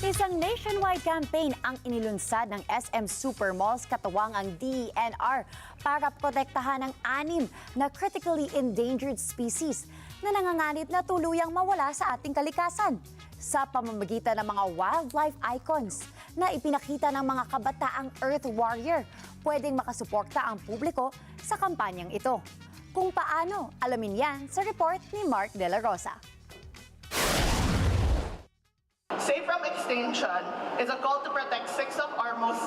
Isang nationwide campaign ang inilunsad ng SM Supermalls katuwang ang DENR para protektahan ang 6 na critically endangered species na nanganganib na tuluyang mawala sa ating kalikasan sa pamamagitan ng mga wildlife icons na ipinakita ng mga kabataang Earth Warrior. Pwedeng makasuporta ang publiko sa kampanyang ito. Kung paano, alamin yan sa report ni Mark De La Rosa. Safe from Extinction is a call to protect 6 of our most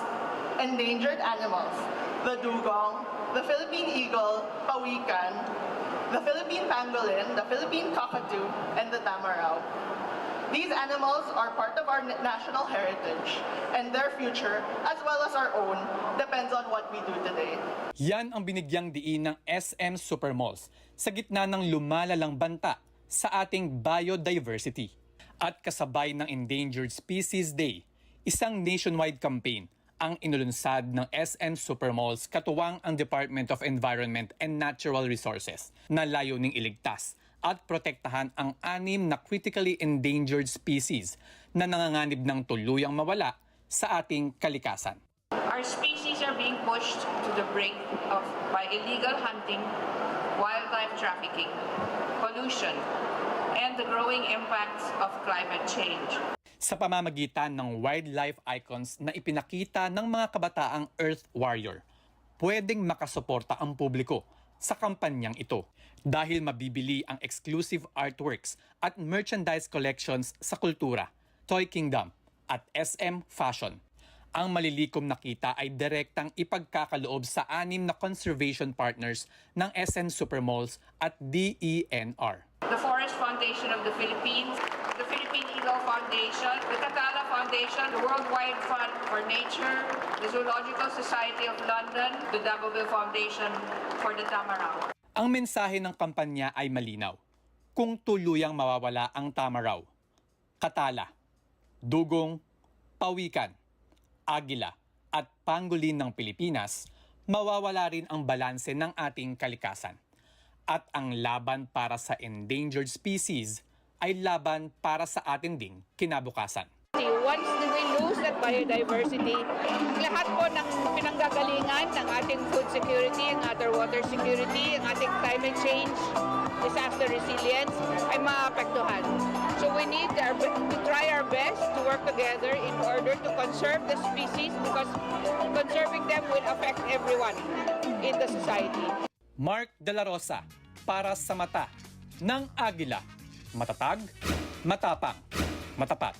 endangered animals: the dugong, the Philippine eagle, pawikan, the Philippine pangolin, the Philippine cockatoo, and the tamarao. These animals are part of our national heritage, and their future, as well as our own, depends on what we do today. Yan ang binigyang diin ng SM Supermalls sa gitna ng lumalalang banta sa ating biodiversity. At kasabay ng Endangered Species Day, isang nationwide campaign ang inulunsad ng SM Supermalls katuwang ang Department of Environment and Natural Resources na layuning iligtas at protektahan ang 6 na critically endangered species na nanganganib ng tuluyang mawala sa ating kalikasan. Our species are being pushed to the brink by illegal hunting, wildlife trafficking, pollution, and the growing impacts of climate change. Sa pamamagitan ng wildlife icons na ipinakita ng mga kabataang Earth Warrior, pwedeng makasuporta ang publiko sa kampanyang ito dahil mabibili ang exclusive artworks at merchandise collections sa Kultura, Toy Kingdom at SM Fashion. Ang malilikom na kita ay direktang ipagkakaloob sa 6 na conservation partners ng SM Supermalls at DENR. The Forest Foundation of the Philippines, the Philippine Eagle Foundation, the Tatala Foundation, the Worldwide Fund for Nature, the Zoological Society of London, the Daboville Foundation for the Tamarao. Ang mensahe ng kampanya ay malinaw. Kung tuluyang mawawala ang tamaraw, katala, dugong, pawikan, agila at pangolin ng Pilipinas, mawawala rin ang balanse ng ating kalikasan. At ang laban para sa endangered species ay laban para sa atin ding kinabukasan. Once we lose that biodiversity, lahat po ng pinanggagalingan ng ating food security, ang ating water security, ang ating climate change, disaster resilience ay maapektuhan. So we need to try our best to work together in order to conserve the species because conserving them will affect everyone in the society. Mark De La Rosa, para sa mata ng agila. Matatag, matapang, matapat.